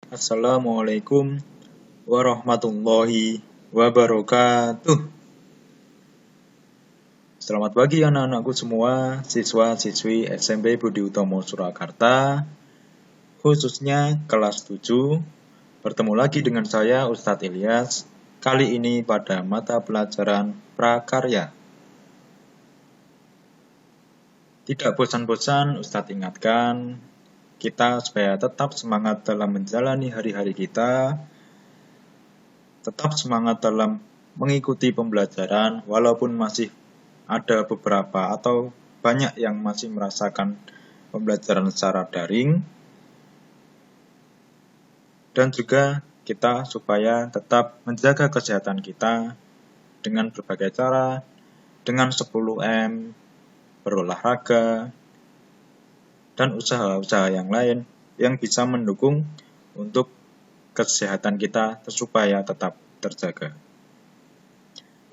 Assalamualaikum warahmatullahi wabarakatuh. Selamat pagi anak-anakku semua, siswa-siswi SMP Budi Utomo Surakarta, khususnya kelas 7. Bertemu lagi dengan saya Ustadz Ilyas, kali ini pada mata pelajaran prakarya. Tidak bosan-bosan Ustadz ingatkan, kita supaya tetap semangat dalam menjalani hari-hari kita, tetap semangat dalam mengikuti pembelajaran walaupun masih ada beberapa atau banyak yang masih merasakan pembelajaran secara daring, dan juga kita supaya tetap menjaga kesehatan kita dengan berbagai cara, dengan 10M, berolahraga, dan usaha-usaha yang lain yang bisa mendukung untuk kesehatan kita supaya tetap terjaga.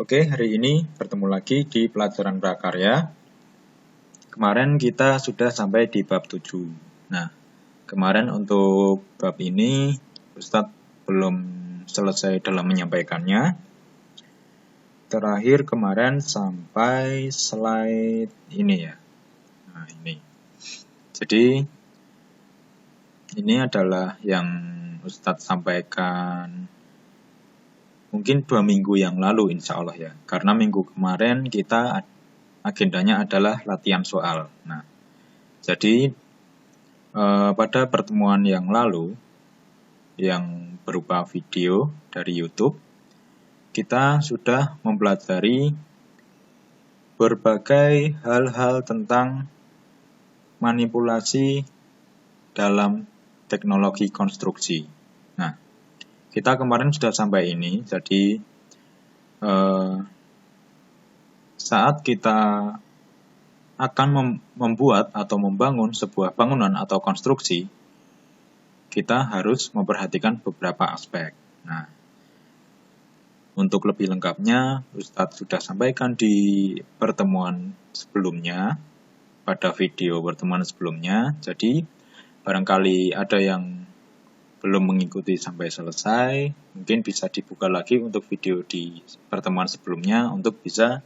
Oke, hari ini bertemu lagi di pelajaran prakarya. Kemarin kita sudah sampai di bab 7. Nah, kemarin untuk bab ini Ustadz belum selesai dalam menyampaikannya. Terakhir kemarin sampai slide ini ya. Nah, ini. Jadi, ini adalah yang Ustadz sampaikan mungkin 2 minggu yang lalu insya Allah ya. Karena minggu kemarin kita agendanya adalah latihan soal. Nah, jadi pada pertemuan yang lalu yang berupa video dari YouTube, kita sudah mempelajari berbagai hal-hal tentang manipulasi dalam teknologi konstruksi. Nah, kita kemarin sudah sampai ini, jadi saat kita akan membuat atau membangun sebuah bangunan atau konstruksi, kita harus memperhatikan beberapa aspek. Nah, untuk lebih lengkapnya, Ustadz sudah sampaikan di pertemuan sebelumnya, pada video pertemuan sebelumnya. Jadi, barangkali ada yang belum mengikuti sampai selesai, mungkin bisa dibuka lagi untuk video di pertemuan sebelumnya untuk bisa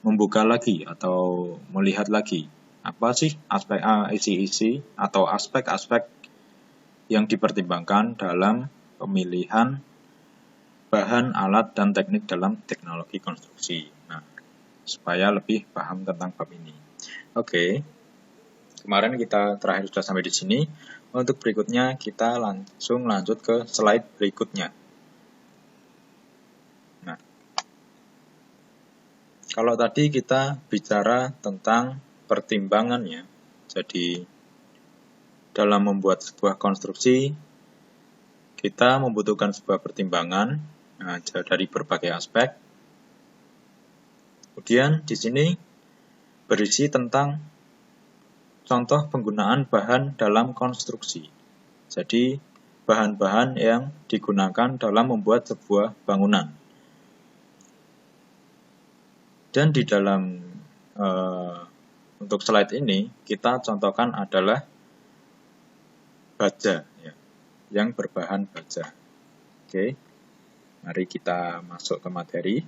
membuka lagi atau melihat lagi apa sih aspek isi-isi atau aspek-aspek yang dipertimbangkan dalam pemilihan bahan, alat, dan teknik dalam teknologi konstruksi. Nah, supaya lebih paham tentang bab ini. Oke, kemarin kita terakhir sudah sampai di sini. Untuk berikutnya kita langsung lanjut ke slide berikutnya. Nah, kalau tadi kita bicara tentang pertimbangannya, jadi dalam membuat sebuah konstruksi kita membutuhkan sebuah pertimbangan dari berbagai aspek. Kemudian di sini berisi tentang contoh penggunaan bahan dalam konstruksi. Jadi bahan-bahan yang digunakan dalam membuat sebuah bangunan. Dan di dalam untuk slide ini kita contohkan adalah baja ya, yang berbahan baja. Oke, mari kita masuk ke materi.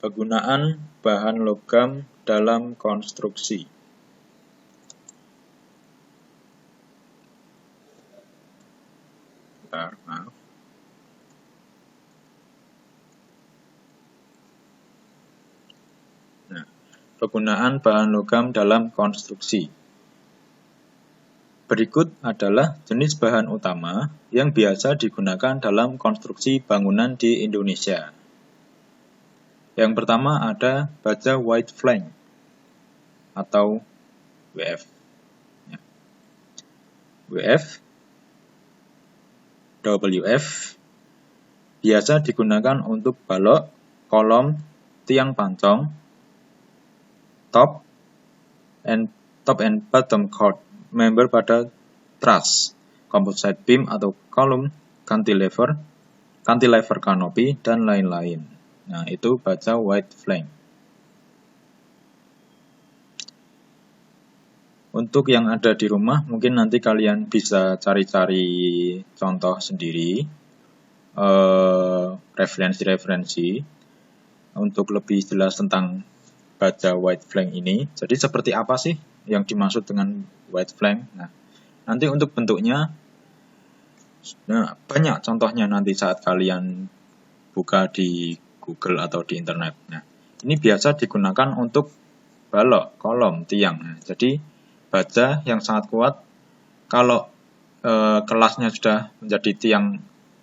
Penggunaan bahan logam dalam konstruksi. Maaf. Nah, penggunaan bahan logam dalam konstruksi. Berikut adalah jenis bahan utama yang biasa digunakan dalam konstruksi bangunan di Indonesia. Yang pertama ada baja white flank atau WF. WF biasa digunakan untuk balok, kolom, tiang pancong, top and bottom chord, member pada truss, composite beam atau kolom, cantilever canopy, dan lain-lain. Nah, itu baja white flank. Untuk yang ada di rumah, mungkin nanti kalian bisa cari-cari contoh sendiri, referensi-referensi untuk lebih jelas tentang baja white flank ini. Jadi seperti apa sih yang dimaksud dengan white flank? Nah, nanti untuk bentuknya, banyak contohnya nanti saat kalian buka di Google atau di internet. Nah, ini biasa digunakan untuk balok, kolom, tiang. Nah, jadi baja yang sangat kuat, kalau kelasnya sudah menjadi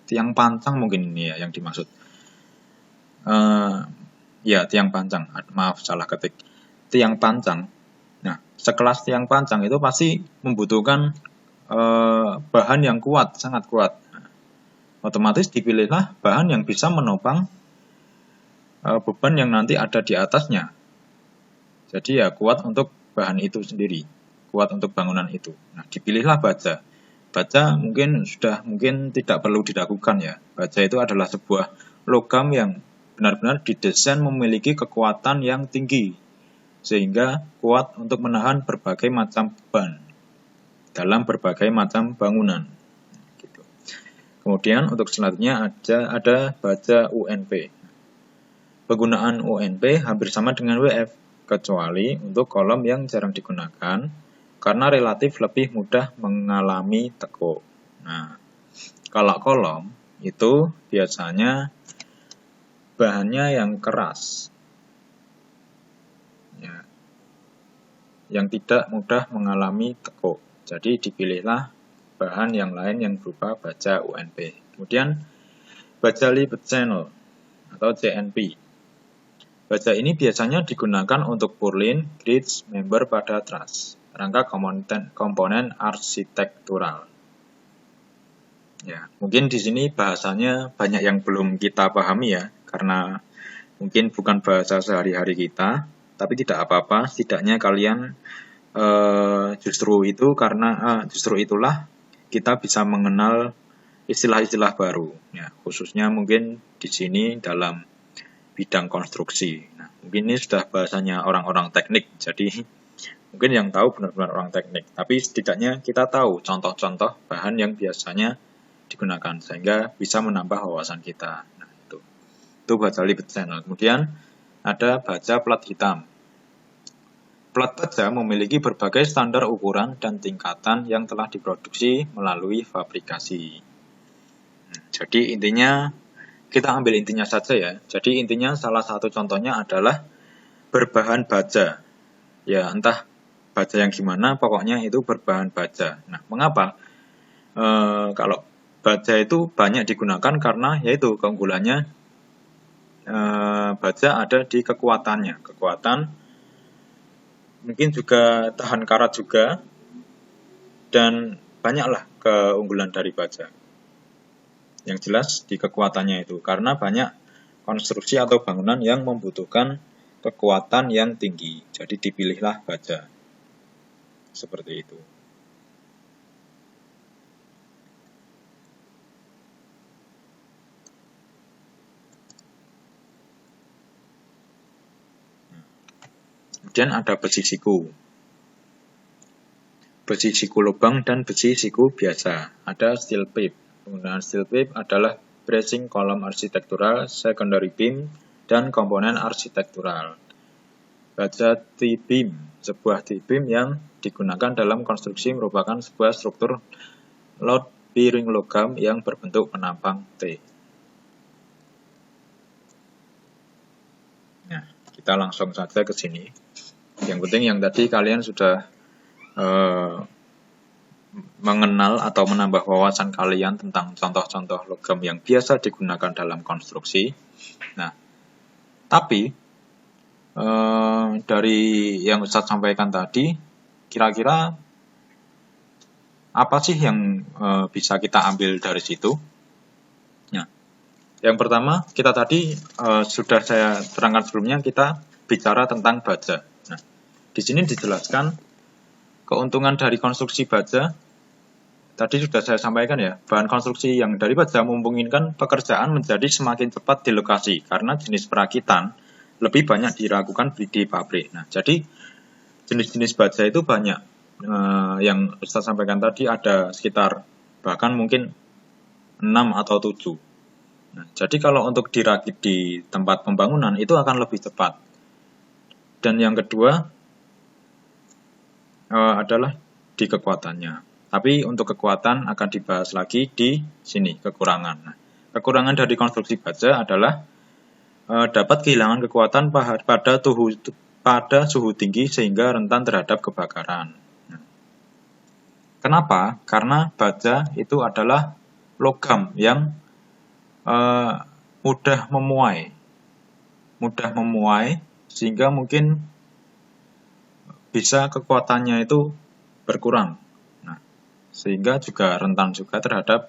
tiang pancang, mungkin ini ya yang dimaksud. Ya, tiang pancang. Maaf, salah ketik. Tiang pancang. Nah, sekelas tiang pancang itu pasti membutuhkan bahan yang kuat, sangat kuat. Nah, otomatis dipilihlah bahan yang bisa menopang beban yang nanti ada di atasnya. Jadi ya kuat untuk bahan itu sendiri, kuat untuk bangunan itu. Nah, dipilihlah baja. Baja mungkin tidak perlu diragukan ya. Baja itu adalah sebuah logam yang benar-benar didesain memiliki kekuatan yang tinggi, sehingga kuat untuk menahan berbagai macam beban dalam berbagai macam bangunan. Gitu. Kemudian untuk selanjutnya ada baja UNP. Penggunaan UNP hampir sama dengan WF, kecuali untuk kolom yang jarang digunakan karena relatif lebih mudah mengalami tekuk. Nah, kalau kolom itu biasanya bahannya yang keras, ya, yang tidak mudah mengalami tekuk. Jadi dipilihlah bahan yang lain yang berupa baja UNP. Kemudian baja Liped Channel atau CNP. Baja ini biasanya digunakan untuk purlin, grids, member pada truss, rangka komponen arsitektural. Ya, mungkin di sini bahasanya banyak yang belum kita pahami ya, karena mungkin bukan bahasa sehari-hari kita, tapi tidak apa-apa, setidaknya kalian justru itulah kita bisa mengenal istilah-istilah baru, ya, khususnya mungkin di sini dalam bidang konstruksi. Nah, mungkin ini sudah bahasanya orang-orang teknik, jadi mungkin yang tahu benar-benar orang teknik, tapi setidaknya kita tahu contoh-contoh bahan yang biasanya digunakan, sehingga bisa menambah wawasan kita. Nah, itu baja Liped Channel. Kemudian ada baja plat hitam. Plat baja memiliki berbagai standar ukuran dan tingkatan yang telah diproduksi melalui fabrikasi. Jadi intinya, kita ambil intinya saja ya. Jadi intinya salah satu contohnya adalah berbahan baja. Ya, entah baja yang gimana, pokoknya itu berbahan baja. Nah, mengapa? Kalau baja itu banyak digunakan karena yaitu keunggulannya, baja ada di kekuatannya. Kekuatan, mungkin juga tahan karat juga, dan banyaklah keunggulan dari baja. Yang jelas di kekuatannya itu, karena banyak konstruksi atau bangunan yang membutuhkan kekuatan yang tinggi. Jadi dipilihlah baja. Seperti itu. Kemudian ada besi siku. Besi siku lubang dan besi siku biasa. Ada steel pipe. Penggunaan steel pipe adalah bracing kolom arsitektural, secondary beam, dan komponen arsitektural. Baja T-beam. Sebuah T-beam yang digunakan dalam konstruksi merupakan sebuah struktur load bearing logam yang berbentuk penampang T. Nah, kita langsung saja ke sini. Yang penting yang tadi kalian sudah mengenal atau menambah wawasan kalian tentang contoh-contoh logam yang biasa digunakan dalam konstruksi. Nah, tapi dari yang Ustadz sampaikan tadi, kira-kira apa sih yang bisa kita ambil dari situ? Nah, yang pertama, kita tadi sudah saya terangkan sebelumnya, kita bicara tentang baja. Nah, di sini dijelaskan keuntungan dari konstruksi baja tadi sudah saya sampaikan ya, bahan konstruksi yang dari baja memungkinkan pekerjaan menjadi semakin cepat di lokasi karena jenis perakitan lebih banyak dilakukan di pabrik. Nah, jadi jenis-jenis baja itu banyak. Yang Ustaz sampaikan tadi ada sekitar bahkan mungkin 6 atau 7. Nah, jadi kalau untuk dirakit di tempat pembangunan itu akan lebih cepat. Dan yang kedua adalah di kekuatannya. Tapi untuk kekuatan akan dibahas lagi di sini, kekurangan. Nah, kekurangan dari konstruksi baja adalah dapat kehilangan kekuatan pada suhu tinggi sehingga rentan terhadap kebakaran. Nah, kenapa? Karena baja itu adalah logam yang mudah memuai sehingga mungkin bisa kekuatannya itu berkurang. Nah, sehingga juga rentan juga terhadap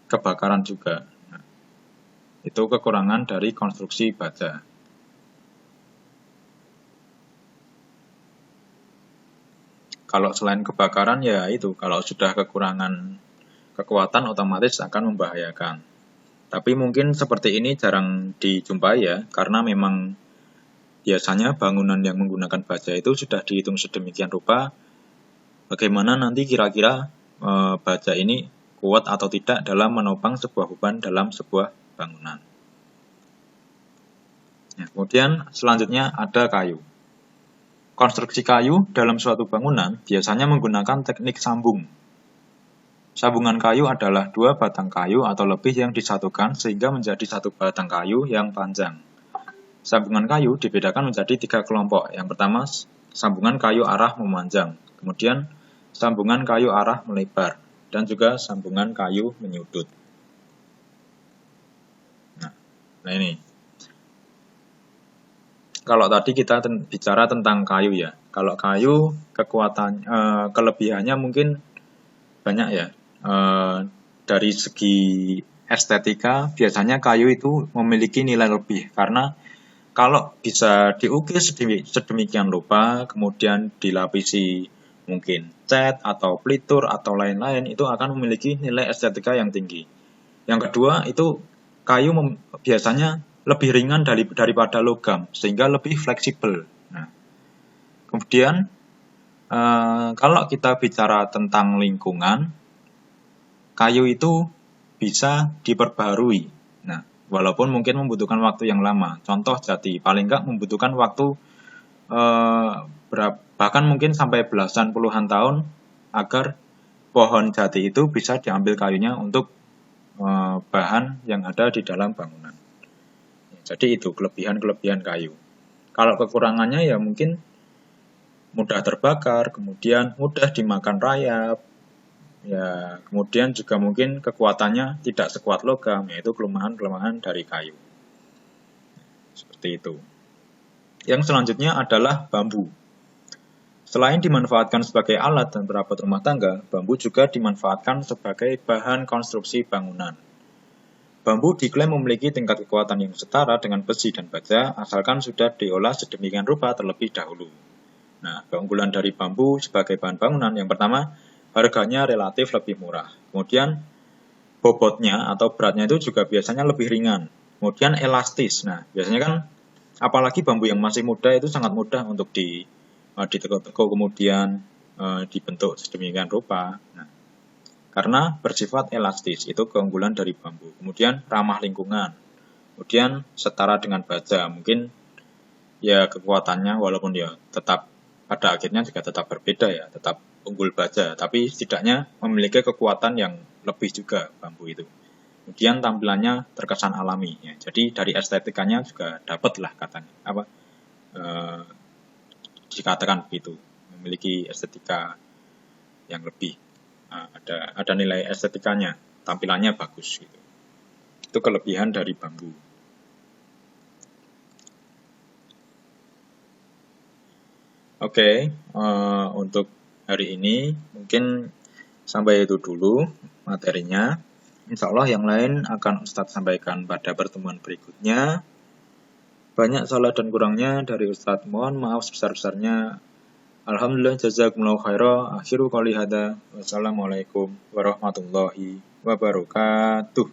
kebakaran juga. Nah, itu kekurangan dari konstruksi baja. Kalau selain kebakaran ya itu, kalau sudah kekurangan kekuatan otomatis akan membahayakan. Tapi mungkin seperti ini jarang dijumpai ya, karena memang biasanya bangunan yang menggunakan baja itu sudah dihitung sedemikian rupa bagaimana nanti kira-kira baja ini kuat atau tidak dalam menopang sebuah beban dalam sebuah bangunan. Nah, kemudian selanjutnya ada kayu. Konstruksi kayu dalam suatu bangunan biasanya menggunakan teknik sambung. Sambungan kayu adalah 2 batang kayu atau lebih yang disatukan sehingga menjadi satu batang kayu yang panjang. Sambungan kayu dibedakan menjadi 3 kelompok. Yang pertama, sambungan kayu arah memanjang. Kemudian, sambungan kayu arah melebar. Dan juga sambungan kayu menyudut. Nah ini. Kalau tadi kita bicara tentang kayu ya. Kalau kayu, kelebihannya mungkin banyak ya. Dari segi estetika, biasanya kayu itu memiliki nilai lebih. Karena kalau bisa diukir sedemikian rupa, kemudian dilapisi mungkin cat atau pelitur atau lain-lain, itu akan memiliki nilai estetika yang tinggi. Yang kedua, itu kayu biasanya lebih ringan daripada logam, sehingga lebih fleksibel. Nah, kemudian, kalau kita bicara tentang lingkungan, kayu itu bisa diperbarui. Nah, walaupun mungkin membutuhkan waktu yang lama. Contoh jati, paling enggak membutuhkan waktu bahkan mungkin sampai belasan puluhan tahun agar pohon jati itu bisa diambil kayunya untuk bahan yang ada di dalam bangunan. Jadi itu kelebihan-kelebihan kayu. Kalau kekurangannya ya mungkin mudah terbakar, kemudian mudah dimakan rayap, ya, kemudian juga mungkin kekuatannya tidak sekuat logam, yaitu kelemahan-kelemahan dari kayu. Seperti itu. Yang selanjutnya adalah bambu. Selain dimanfaatkan sebagai alat dan perabot rumah tangga, bambu juga dimanfaatkan sebagai bahan konstruksi bangunan. Bambu diklaim memiliki tingkat kekuatan yang setara dengan besi dan baja, asalkan sudah diolah sedemikian rupa terlebih dahulu. Nah, keunggulan dari bambu sebagai bahan bangunan, yang pertama, harganya relatif lebih murah. Kemudian bobotnya atau beratnya itu juga biasanya lebih ringan. Kemudian elastis. Nah, biasanya kan apalagi bambu yang masih muda itu sangat mudah untuk ditekuk-tekuk kemudian dibentuk sedemikian rupa. Nah, karena bersifat elastis, itu keunggulan dari bambu. Kemudian ramah lingkungan. Kemudian setara dengan baja. Mungkin ya kekuatannya walaupun ya tetap pada akhirnya juga tetap berbeda ya, tetap unggul baja, tapi setidaknya memiliki kekuatan yang lebih juga bambu itu. Kemudian tampilannya terkesan alami ya. Jadi dari estetikanya juga dapatlah katanya dikatakan begitu, memiliki estetika yang lebih, ada nilai estetikanya, tampilannya bagus gitu. Itu kelebihan dari bambu. Oke, untuk hari ini mungkin sampai itu dulu materinya. Insya Allah yang lain akan Ustadz sampaikan pada pertemuan berikutnya. Banyak salah dan kurangnya dari Ustadz, mohon maaf sebesar-besarnya. Alhamdulillah, jazakumullahu khairan. Akhiru qouli hadza. Wassalamualaikum warahmatullahi wabarakatuh.